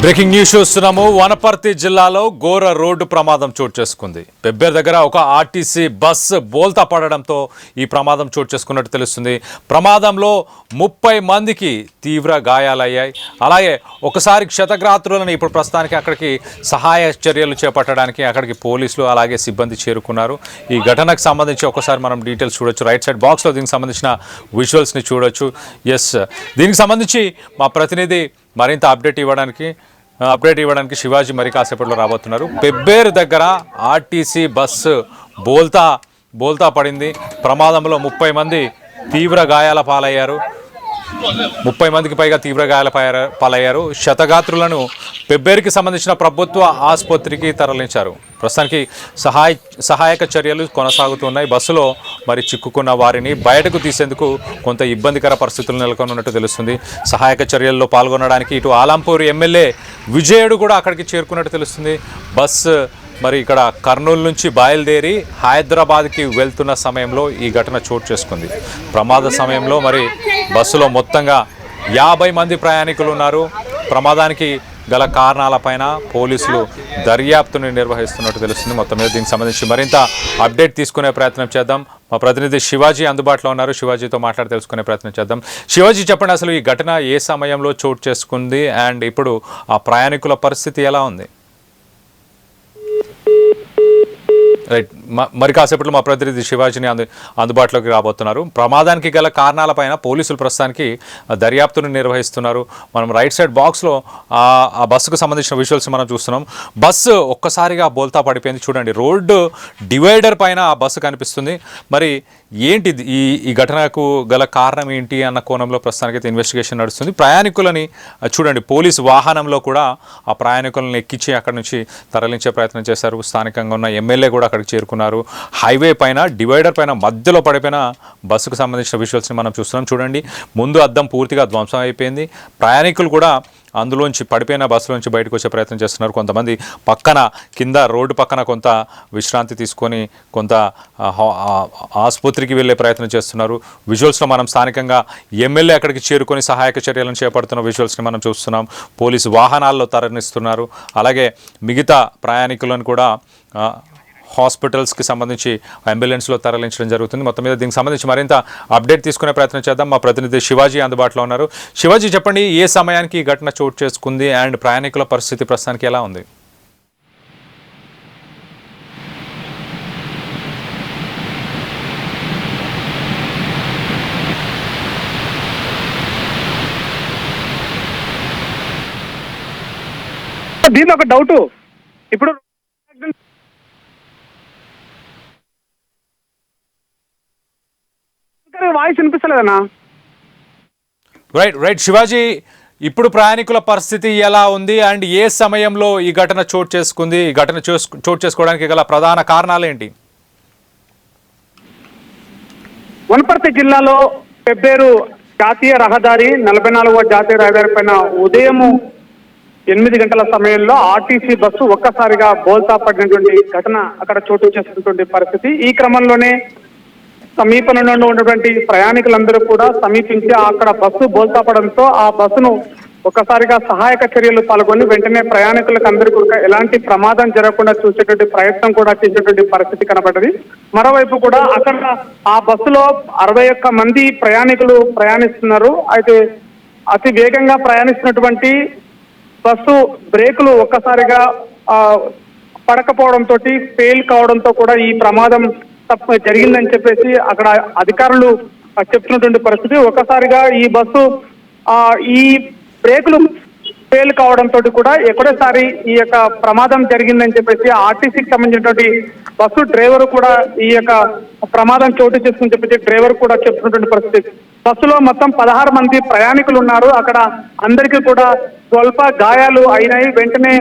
Breaking news చూస్తున్నాము. వనపర్తి జిల్లాలో ఘోర రోడ్డు ప్రమాదం చోటు చేసుకుంది. పెబ్బేరు దగ్గర ఒక ఆర్టీసీ బస్సు బోల్తా పడడంతో ఈ ప్రమాదం చోటు చేసుకున్నట్టు తెలుస్తుంది. ప్రమాదంలో 30 మందికి తీవ్ర గాయాలయ్యాయి. అలాగే ఒకసారి క్షతగాత్రులను ఇప్పుడు ప్రస్తుతానికి అక్కడికి సహాయ చర్యలు చేపట్టడానికి అక్కడికి పోలీసులు అలాగే సిబ్బంది చేరుకున్నారు. ఈ ఘటనకు సంబంధించి ఒకసారి మనం డీటెయిల్స్ చూడొచ్చు. రైట్ సైడ్ బాక్స్లో దీనికి సంబంధించిన విజువల్స్ని చూడొచ్చు. ఎస్, దీనికి సంబంధించి మా ప్రతినిధి మరింత అప్డేట్ ఇవ్వడానికి శివాజీ మరి కాసేపట్లో రాబోతున్నారు. పెబ్బేరు దగ్గర ఆర్టీసీ బస్సు బోల్తా పడింది. ప్రమాదంలో 30 మంది తీవ్ర గాయాల పాలయ్యారు. 30 మందికి పైగా తీవ్ర గాయాల పాలయ్యారు. క్షతగాత్రులను పెబ్బేరుకి సంబంధించిన ప్రభుత్వ ఆసుపత్రికి తరలించారు. ప్రస్తుతానికి సహాయక చర్యలు కొనసాగుతున్నాయి. బస్సులో మరి చిక్కుకున్న వారిని బయటకు తీసేందుకు కొంత ఇబ్బందికర పరిస్థితులు నెలకొన్నట్టు తెలుస్తుంది. సహాయక చర్యల్లో పాల్గొనడానికి ఇటు ఆలంపూర్ ఎమ్మెల్యే విజయుడు కూడా అక్కడికి చేరుకున్నట్టు తెలుస్తుంది. బస్సు మరి ఇక్కడ కర్నూలు నుంచి బయలుదేరి హైదరాబాద్కి వెళ్తున్న సమయంలో ఈ ఘటన చోటు చేసుకుంది. ప్రమాద సమయంలో మరి బస్సులో మొత్తంగా 50 మంది ప్రయాణికులు ఉన్నారు. ప్రమాదానికి గల కారణాలపైన పోలీసులు దర్యాప్తుని నిర్వహిస్తున్నట్టు తెలుస్తుంది. మొత్తం మీద దీనికి సంబంధించి మరింత అప్డేట్ తీసుకునే ప్రయత్నం చేద్దాం. మా ప్రతినిధి శివాజీ అందుబాటులో ఉన్నారు. శివాజీతో మాట్లాడి తెలుసుకునే ప్రయత్నం చేద్దాం. శివాజీ, చెప్పండి, అసలు ఈ ఘటన ఏ సమయంలో చోటు చేసుకుంది అండ్ ఇప్పుడు ఆ ప్రయాణికుల పరిస్థితి ఎలా ఉంది? రైట్, మరి కాసేపట్లో మా ప్రతినిధి శివాజీని అందుబాటులోకి రాబోతున్నారు. ప్రమాదానికి గల కారణాలపైన పోలీసులు ప్రస్తుతానికి దర్యాప్తును నిర్వహిస్తున్నారు. మనం రైట్ సైడ్ బాక్స్లో ఆ బస్సుకు సంబంధించిన విజువల్స్ మనం చూస్తున్నాం. బస్సు ఒక్కసారిగా బోల్తా పడిపోయింది. చూడండి, రోడ్డు డివైడర్ పైన ఆ బస్సు కనిపిస్తుంది. మరి ఏంటి ఈ ఘటనకు గల కారణం ఏంటి అన్న కోణంలో ప్రస్తుతానికి ఇన్వెస్టిగేషన్ నడుస్తుంది. ప్రయాణికులని చూడండి, పోలీసు వాహనంలో కూడా ఆ ప్రయాణికులను ఎక్కించి అక్కడి నుంచి తరలించే ప్రయత్నం చేశారు. స్థానికంగా ఉన్న ఎమ్మెల్యే కూడా అక్కడికి చేరుకున్నారు. హైవే పైన డివైడర్ పైన మధ్యలో పడిపోయిన బస్సుకు సంబంధించిన విజువల్స్ని మనం చూస్తున్నాం. చూడండి, ముందు అద్దం పూర్తిగా ధ్వంసం అయిపోయింది. ప్రయాణికులు కూడా అందులోంచి పడిపోయిన బస్సులోంచి బయటకు వచ్చే ప్రయత్నం చేస్తున్నారు. కొంతమంది కింద రోడ్డు పక్కన కొంత విశ్రాంతి తీసుకొని కొంత ఆసుపత్రికి వెళ్ళే ప్రయత్నం చేస్తున్నారు. విజువల్స్లో మనం స్థానికంగా ఎమ్మెల్యే అక్కడికి చేరుకొని సహాయక చర్యలను చేపడుతున్న విజువల్స్ని మనం చూస్తున్నాం. పోలీసు వాహనాల్లో తరలిస్తున్నారు. అలాగే మిగతా ప్రయాణికులను కూడా హాస్పిటల్స్కి సంబంధించి అంబులెన్స్లో తరలించడం జరుగుతుంది. మొత్తం మీద దీనికి సంబంధించి మరింత అప్డేట్ తీసుకునే ప్రయత్నం చేద్దాం. మా ప్రతినిధి శివాజీ అందుబాటులో ఉన్నారు. శివాజీ, చెప్పండి, ఏ సమయానికి ఈ ఘటన చోటు చేసుకుంది అండ్ ప్రయాణికుల పరిస్థితి ప్రస్తుతానికి ఎలా ఉంది? దీని ఒక డౌట్, ఇప్పుడు వాయిస్ వినిపిస్తలేదన్నా? రైట్ శివాజీ, ఇప్పుడు ప్రయాణికుల పరిస్థితి ఎలా ఉంది అండ్ ఏ సమయంలో ఈ ఘటన చోటు చేసుకుంది? ఈ ఘటన చోటు చేసుకోవడానికి గల ప్రధాన కారణాలు ఏంటి? వనపర్తి జిల్లాలో పెబ్బేరు జాతీయ రహదారి 44వ జాతీయ రహదారి పైన ఉదయం 8 గంటల సమయంలో ఆర్టీసీ బస్సు ఒక్కసారిగా బోల్తా పడినటువంటి ఘటన అక్కడ చోటు చేసుకున్నటువంటి పరిస్థితి. ఈ క్రమంలోనే సమీపంలో ఉన్నటువంటి ప్రయాణికులందరూ కూడా సమీపించి అక్కడ బస్సు బోల్తా పడంతో ఆ బస్సును ఒక్కసారిగా సహాయక చర్యలు పాల్గొని వెంటనే ప్రయాణికులకు అందరికీ ఎలాంటి ప్రమాదం జరగకుండా చూసేటువంటి ప్రయత్నం కూడా చేసేటువంటి పరిస్థితి కనబడ్డది. మరోవైపు కూడా అక్కడ ఆ బస్సులో 61 మంది ప్రయాణికులు ప్రయాణిస్తున్నారు. అయితే అతి వేగంగా ప్రయాణిస్తున్నటువంటి బస్సు బ్రేకులు ఒక్కసారిగా పడకపోవడంతో ఫెయిల్ కావడంతో కూడా ఈ ప్రమాదం జరిగిందని చెప్పేసి అక్కడ అధికారులు చెప్తున్నటువంటి పరిస్థితి. ఒక్కసారిగా ఈ బస్సు ఈ బ్రేకులు ఫెయిల్ కావడంతో కూడా ఎక్కడోసారి ఈ యొక్క ప్రమాదం జరిగిందని చెప్పేసి ఆర్టీసీకి సంబంధించినటువంటి బస్సు డ్రైవర్ కూడా ఈ యొక్క ప్రమాదం చోటు చేసుకుని చెప్పేసి డ్రైవర్ కూడా చెప్తున్నటువంటి పరిస్థితి. బస్సులో మొత్తం 16 మంది ప్రయాణికులు ఉన్నారు. అక్కడ అందరికీ కూడా స్వల్ప గాయాలు అయినాయి. వెంటనే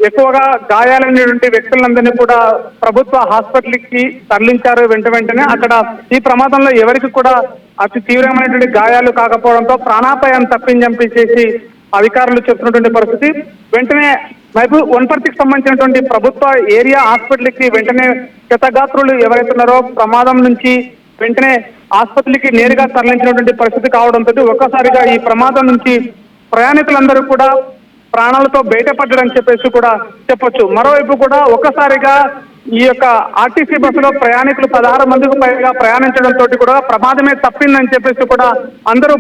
ఎక్కువగా గాయాలైనటువంటి వ్యక్తులందరినీ కూడా ప్రభుత్వ హాస్పిటల్కి తరలించారు. వెంటనే అక్కడ ఈ ప్రమాదంలో ఎవరికి కూడా అతి తీవ్రమైనటువంటి గాయాలు కాకపోవడంతో ప్రాణాపాయం తప్పించేసి అధికారులు చెప్తున్నటువంటి పరిస్థితి. వెంటనే వనపర్తికి సంబంధించినటువంటి ప్రభుత్వ ఏరియా హాస్పిటల్కి వెంటనే క్షతగాత్రులు ఎవరైతే ఉన్నారో ప్రమాదం నుంచి వెంటనే ఆసుపత్రికి నేరుగా తరలించినటువంటి పరిస్థితి కావడంతో ఒక్కసారిగా ఈ ప్రమాదం నుంచి ప్రయాణికులందరూ కూడా ప్రాణాలతో బయటపడ్డాడని చెప్పేసి కూడా చెప్పొచ్చు. మరోవైపు కూడా ఒక్కసారిగా ఈ యొక్క ఆర్టీసీ బస్సులో ప్రయాణికులు 16 మందికి పైగా ప్రయాణించడంతో కూడా ప్రమాదమే తప్పిందని చెప్పేసి కూడా అందరూ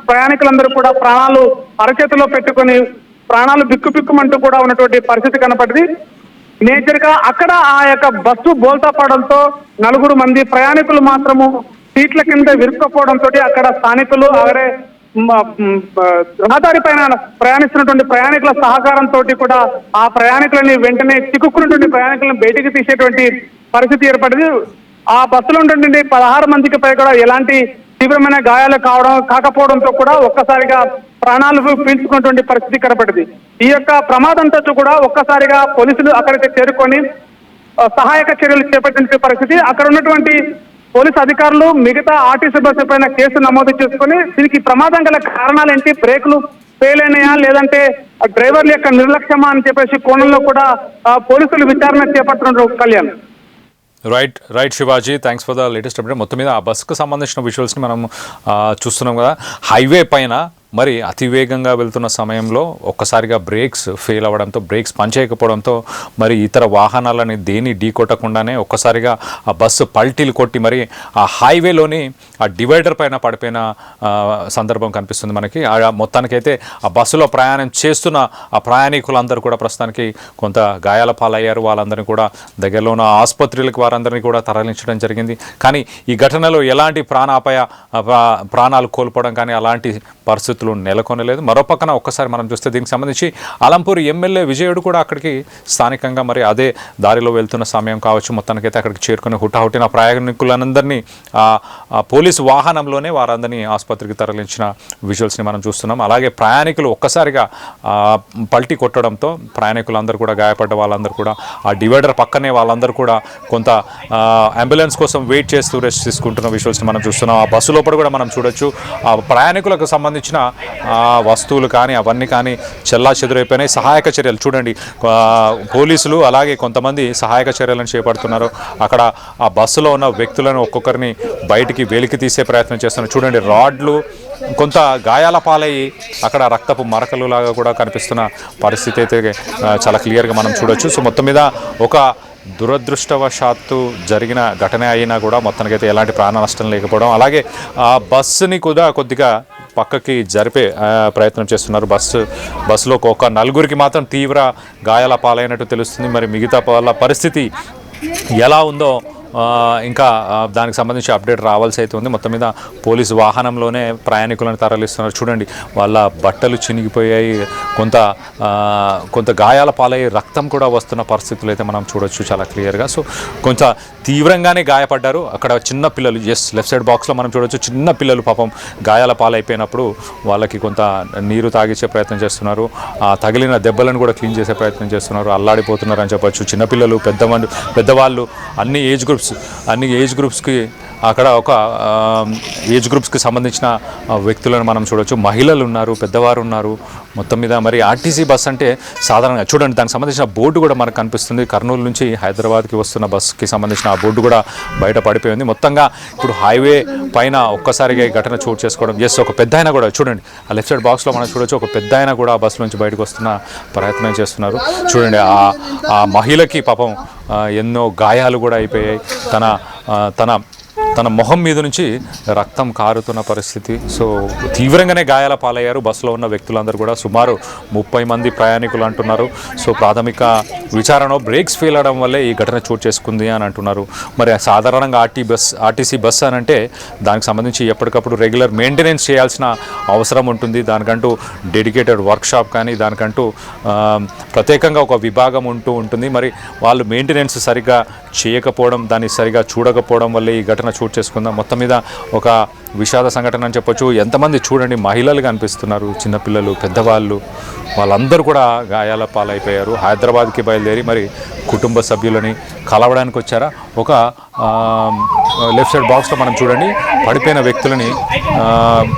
ప్రయాణికులందరూ కూడా ప్రాణాలు అరచేతిలో పెట్టుకొని ప్రాణాలు బిక్కుబిక్కుమంటూ కూడా ఉన్నటువంటి పరిస్థితి కనపడింది. మేజర్ గా అక్కడ ఆ యొక్క బస్సు బోల్తా పడడంతో 4 మంది ప్రయాణికులు మాత్రము సీట్ల కింద విరుక్కుపోవడంతో అక్కడ స్థానికులు అవరే రహదారి పైన ప్రయాణిస్తున్నటువంటి ప్రయాణికుల సహకారంతో కూడా ఆ ప్రయాణికులని వెంటనే చిక్కుకున్నటువంటి ప్రయాణికులను బయటికి తీసేటువంటి పరిస్థితి ఏర్పడింది. ఆ బస్సులో ఉన్నటువంటి 16 మందికి పై కూడా ఎలాంటి తీవ్రమైన గాయాలు కాకపోవడంతో కూడా ఒక్కసారిగా ప్రాణాలు పీల్చుకున్నటువంటి పరిస్థితి కనపడింది. ఈ యొక్క ప్రమాదంతో కూడా ఒక్కసారిగా పోలీసులు అక్కడికి చేరుకొని సహాయక చర్యలు చేపట్టిన పరిస్థితి. అక్కడ ఉన్నటువంటి పోలీసు అధికారులు మిగతా ఆర్టీసీ బస్సు పైన కేసు నమోదు చేసుకుని దీనికి ప్రమాదం గల కారణాలు ఏంటి, బ్రేకులు ఫెయిల్ అయినాయా లేదంటే డ్రైవర్ల యొక్క నిర్లక్ష్యమా అని చెప్పేసి కోణంలో కూడా పోలీసులు విచారణ చేపడుతున్నారు. Kalyan. Right Shivaji, thanks for the latest update. మొత్తం మీద ఆ బస్సుకు సంబంధించిన విజువల్స్ని మనం చూస్తున్నాం కదా. హైవే పైన మరి అతివేగంగా వెళ్తున్న సమయంలో ఒక్కసారిగా బ్రేక్స్ ఫెయిల్ అవ్వడంతో, బ్రేక్స్ పనిచేయకపోవడంతో మరి ఇతర వాహనాలని దేని ఢీకొట్టకుండానే ఒక్కసారిగా ఆ బస్సు పల్టీలు కొట్టి మరి ఆ హైవేలోని ఆ డివైడర్ పైన పడిపోయిన సందర్భం కనిపిస్తుంది మనకి. మొత్తానికైతే ఆ బస్సులో ప్రయాణం చేస్తున్న ఆ ప్రయాణికులందరూ కూడా ప్రస్తుతానికి కొంత గాయాల పాలయ్యారు. వాళ్ళందరినీ కూడా దగ్గరలో ఉన్న ఆసుపత్రులకు వారందరినీ కూడా తరలించడం జరిగింది. కానీ ఈ ఘటనలో ఎలాంటి ప్రాణాలు కోల్పోవడం కానీ అలాంటి పరిస్థితులు నెలకొనలేదు. మరోపక్కన ఒక్కసారి మనం చూస్తే దీనికి సంబంధించి అలంపూర్ ఎమ్మెల్యే విజయుడు కూడా అక్కడికి స్థానికంగా మరి అదే దారిలో వెళ్తున్న సమయం కావచ్చు మొత్తానికైతే అక్కడికి చేరుకుని హుటాహుటిన ప్రయాణికులందరినీ పోలీసు వాహనంలోనే వారందరినీ ఆసుపత్రికి తరలించిన విజువల్స్ని మనం చూస్తున్నాం. అలాగే ప్రయాణికులు ఒక్కసారిగా పల్టీ కొట్టడంతో ప్రయాణికులందరూ కూడా గాయపడ్డ వాళ్ళందరూ కూడా ఆ డివైడర్ పక్కనే వాళ్ళందరూ కూడా కొంత అంబులెన్స్ కోసం వెయిట్ చేస్తూ రెస్ట్ తీసుకుంటున్న విజువల్స్ని మనం చూస్తున్నాం. ఆ బస్సు లోపల కూడా మనం చూడొచ్చు ఆ ప్రయాణికులకు సంబంధించిన వస్తువులు కానీ అవన్నీ కానీ చెల్లా చెదురైపోయినాయి. సహాయక చర్యలు చూడండి, పోలీసులు అలాగే కొంతమంది సహాయక చర్యలను చేపడుతున్నారు. అక్కడ ఆ బస్సులో ఉన్న వ్యక్తులను ఒక్కొక్కరిని బయటికి వెలికి తీసే ప్రయత్నం చేస్తున్నారు. చూడండి, రాడ్లు కొంత గాయాల పాలయ్యి అక్కడ రక్తపు మరకలు లాగా కూడా కనిపిస్తున్న పరిస్థితి అయితే చాలా క్లియర్గా మనం చూడొచ్చు. సో మొత్తం మీద ఒక దురదృష్టవశాత్తు జరిగిన ఘటన అయినా కూడా మొత్తానికైతే ఎలాంటి ప్రాణ నష్టం లేకపోవడం, అలాగే ఆ బస్సుని కూడా కొద్దిగా పక్కకి జరిపే ప్రయత్నం చేస్తున్నారు. బస్సులో ఒక 4 మాత్రం తీవ్ర గాయాల పాలైనట్టు తెలుస్తుంది. మరి మిగతా వాళ్ళ పరిస్థితి ఎలా ఉందో ఇంకా దానికి సంబంధించి అప్డేట్ రావాల్సి అయితే ఉంది. మొత్తం మీద పోలీసు వాహనంలోనే ప్రయాణికులను తరలిస్తున్నారు. చూడండి, వాళ్ళ బట్టలు చినిగిపోయాయి, కొంత గాయాల పాలయ్యి రక్తం కూడా వస్తున్న పరిస్థితులు అయితే మనం చూడొచ్చు చాలా క్లియర్గా. సో కొంత తీవ్రంగానే గాయపడ్డారు. అక్కడ చిన్న పిల్లలు, లెఫ్ట్ సైడ్ బాక్స్లో మనం చూడొచ్చు, చిన్న పిల్లలు పాపం గాయాల పాలైపోయినప్పుడు వాళ్ళకి కొంత నీరు తాగించే ప్రయత్నం చేస్తున్నారు. తగిలిన దెబ్బలను కూడా క్లీన్ చేసే ప్రయత్నం చేస్తున్నారు. అల్లాడిపోతున్నారు అని చెప్పొచ్చు. చిన్నపిల్లలు, పెద్దవాళ్ళు, అన్ని ఏజ్ గ్రూప్స్కి అక్కడ ఒక ఏజ్ గ్రూప్స్కి సంబంధించిన వ్యక్తులను మనం చూడవచ్చు. మహిళలు ఉన్నారు, పెద్దవారు ఉన్నారు. మొత్తం మీద మరి ఆర్టీసీ బస్ అంటే సాధారణంగా చూడండి, దానికి సంబంధించిన బోర్డు కూడా మనకు కనిపిస్తుంది. కర్నూలు నుంచి హైదరాబాద్కి వస్తున్న బస్సుకి సంబంధించిన ఆ బోర్డు కూడా బయట పడిపోయింది. మొత్తంగా ఇప్పుడు హైవే పైన ఒక్కసారిగా ఈ ఘటన చోటు చేసుకోవడం. ఒక పెద్ద ఆయన కూడా చూడండి, ఆ లెఫ్ట్ సైడ్ బాక్స్లో మనం చూడొచ్చు, ఒక పెద్ద ఆయన కూడా ఆ బస్సు నుంచి బయటకు వస్తున్న ప్రయత్నం చేస్తున్నారు. చూడండి, ఆ మహిళకి పాపం ఎన్నో గాయాలు కూడా అయిపోయాయి. తన మొహం మీద నుంచి రక్తం కారుతున్న పరిస్థితి. సో తీవ్రంగానే గాయాల పాలయ్యారు బస్సులో ఉన్న వ్యక్తులందరూ కూడా. సుమారు 30 మంది ప్రయాణికులు అంటున్నారు. సో ప్రాథమిక విచారణ బ్రేక్స్ ఫెయిల్ అవడం వల్లే ఈ ఘటన చోటు చేసుకుంది అని అంటున్నారు. మరి సాధారణంగా ఆర్టీసీ బస్ అని అంటే దానికి సంబంధించి ఎప్పటికప్పుడు రెగ్యులర్ మెయింటెనెన్స్ చేయాల్సిన అవసరం ఉంటుంది. దానికంటూ డెడికేటెడ్ వర్క్షాప్ కానీ దానికంటూ ప్రత్యేకంగా ఒక విభాగం ఉంటుంది. మరి వాళ్ళు మెయింటెనెన్స్ సరిగ్గా చేయకపోవడం, దాన్ని సరిగా చూడకపోవడం వల్లే ఈ ఘటన చోటు చేసుకుందాం. మొత్తం మీద ఒక విషాద సంఘటన అని చెప్పొచ్చు. ఎంతమంది చూడండి, మహిళలు కనిపిస్తున్నారు, చిన్నపిల్లలు, పెద్దవాళ్ళు, వాళ్ళందరూ కూడా గాయాల పాలైపోయారు. హైదరాబాద్కి బయలుదేరి మరి కుటుంబ సభ్యులని కలవడానికి వచ్చారా. ఒక లెఫ్ట్ సైడ్ బాక్స్లో మనం చూడండి పడిపోయిన వ్యక్తులని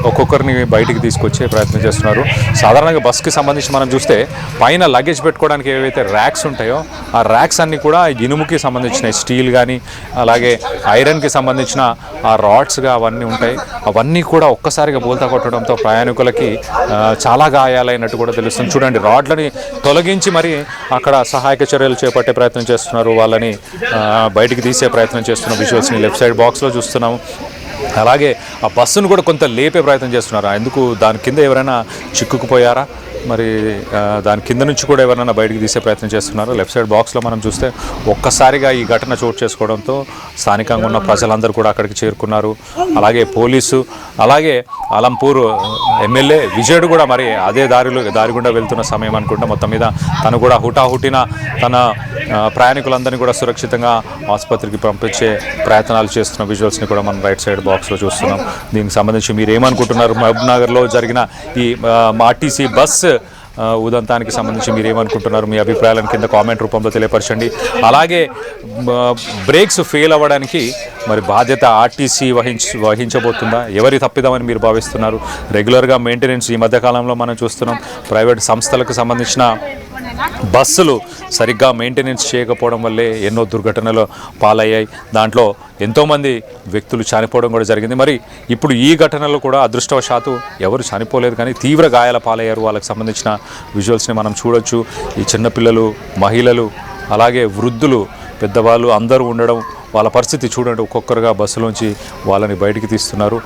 ఒక్కొక్కరిని బయటికి తీసుకొచ్చే ప్రయత్నం చేస్తున్నారు. సాధారణంగా బస్కి సంబంధించి మనం చూస్తే పైన లగేజ్ పెట్టుకోవడానికి ఏవైతే ర్యాక్స్ ఉంటాయో ఆ ర్యాక్స్ అన్నీ కూడా ఇనుముకి సంబంధించిన స్టీల్ కానీ అలాగే ఐరన్కి సంబంధించిన ఆ రాడ్స్గా అవన్నీ ఉంటాయి. అవన్నీ కూడా ఒక్కసారిగా బోల్తా కొట్టడంతో ప్రయాణికులకి చాలా గాయాలైనట్టు కూడా తెలుస్తుంది. చూడండి రాడ్లని తొలగించి మరి అక్కడ సహాయక చర్యలు చేపట్టే ప్రయత్నం చేస్తున్నారు. వాళ్ళని బయటికి తీసే ప్రయత్నం చేస్తున్న విజువల్స్ని లెఫ్ట్ సైడ్ బాక్స్లో చూస్తున్నాము. అలాగే ఆ బస్సును కూడా కొంత లేపే ప్రయత్నం చేస్తున్నారు. ఎందుకు దాని కింద ఎవరైనా చిక్కుకుపోయారా, మరి దాని కింద నుంచి కూడా ఎవరైనా బయటికి తీసే ప్రయత్నం చేస్తున్నారు. లెఫ్ట్ సైడ్ బాక్స్లో మనం చూస్తే ఒక్కసారిగా ఈ ఘటన చోటు చేసుకోవడంతో స్థానికంగా ఉన్న ప్రజలందరూ కూడా అక్కడికి చేరుకున్నారు. అలాగే పోలీసు, అలాగే అలంపూర్ ఎమ్మెల్యే విజయుడు కూడా మరి అదే దారి గుండా వెళ్తున్న సమయం అనుకుంటా మొత్తం మీద తను కూడా హుటాహుటిన తన ప్రయాణికులందరినీ కూడా సురక్షితంగా ఆసుపత్రికి పంపించే ప్రయత్నాలు చేస్తున్న విజువల్స్ని కూడా మనం రైట్ సైడ్ బాక్స్లో చూస్తున్నాం. దీనికి సంబంధించి మీరు ఏమనుకుంటున్నారు? మహబూబ్ నగర్లో జరిగిన ఈ ఆర్టీసీ బస్ ఉదంతానికి సంబంధించి మీరు ఏమనుకుంటున్నారు? మీ అభిప్రాయాలను కింద కామెంట్ రూపంలో తెలియపరచండి. అలాగే బ్రేక్స్ ఫెయిల్ అవ్వడానికి మరి బాధ్యత ఆర్టీసీ వహించబోతుందా? ఎవరి తప్పిదామని మీరు భావిస్తున్నారు? రెగ్యులర్గా మెయింటెనెన్స్ ఈ మధ్యకాలంలో మనం చూస్తున్నాం. ప్రైవేట్ సంస్థలకు సంబంధించిన బస్సులు సరిగ్గా మెయింటెనెన్స్ చేయకపోవడం వల్లే ఎన్నో దుర్ఘటనలు పాలయ్యాయి. దాంట్లో ఎంతోమంది వ్యక్తులు చనిపోవడం కూడా జరిగింది. మరి ఇప్పుడు ఈ ఘటనలో కూడా అదృష్టవశాత్తు ఎవరు చనిపోలేదు, కానీ తీవ్ర గాయాల పాలయ్యారు. వాళ్ళకి సంబంధించిన విజువల్స్ని మనం చూడొచ్చు. ఈ చిన్నపిల్లలు, మహిళలు, అలాగే వృద్ధులు, పెద్దవాళ్ళు అందరూ ఉండడం, వాళ్ళ పరిస్థితి చూడండి. ఒక్కొక్కరుగా బస్సులోంచి వాళ్ళని బయటికి తీస్తున్నారు.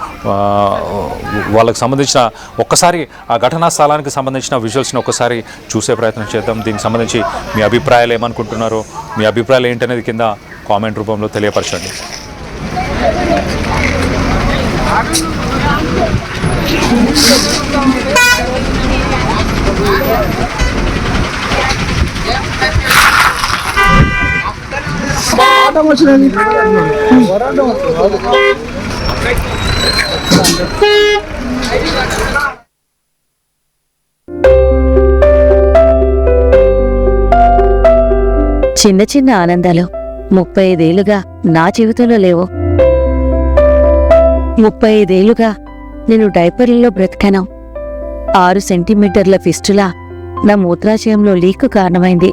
వాళ్ళకి సంబంధించిన ఒక్కసారి ఆ ఘటనా స్థలానికి సంబంధించిన విజువల్స్ని ఒక్కసారి చూసే ప్రయత్నం చేద్దాం. దీనికి సంబంధించి మీ అభిప్రాయాలు ఏమనుకుంటున్నారో, మీ అభిప్రాయాలు ఏంటనేది కింద కామెంట్ రూపంలో తెలియపరచండి. చిన్న చిన్న ఆనందాలు 35 ఏళ్లుగా నా జీవితంలో లేవు. 35 ఏళ్లుగా నేను డైపర్లలో బ్రతికాను. 6 సెంటీమీటర్ల ఫిస్టులా నా మూత్రాశయంలో లీక్ కారణమైంది.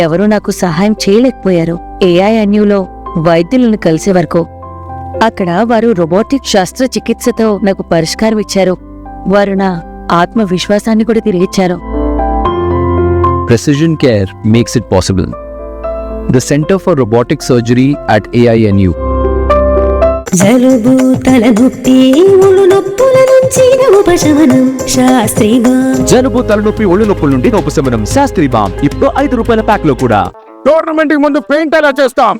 ఎవరూ నాకు సహాయం చేయలేకపోయారు. ఏఐఎన్యూలో వైద్యులను కలిసే వరకు అక్కడ వారు రోబోటిక్ శస్త్రచికిత్సతో నాకు పరిష్కారం ఇచ్చారు. వారు నా ఆత్మవిశ్వాసాన్ని కూడా తిరిగిచ్చారు. Precision Care makes it possible. The Center for Robotic Surgery at AINU. జలుబు తలనొప్పి ఒళ్ళు నొప్పుల నుంచి ఉపశమనం శాస్త్రీబామ్. జలుబు తలనొప్పి ఒళ్ళు నొప్పుల నుండి ఉపశమనం శాస్త్రీబామ్ ఇప్పుడు 5 రూపాయల ప్యాక్ లో కూడా. టోర్నమెంట్ కి ముందు పెయింట్ ఎలా చేస్తాం?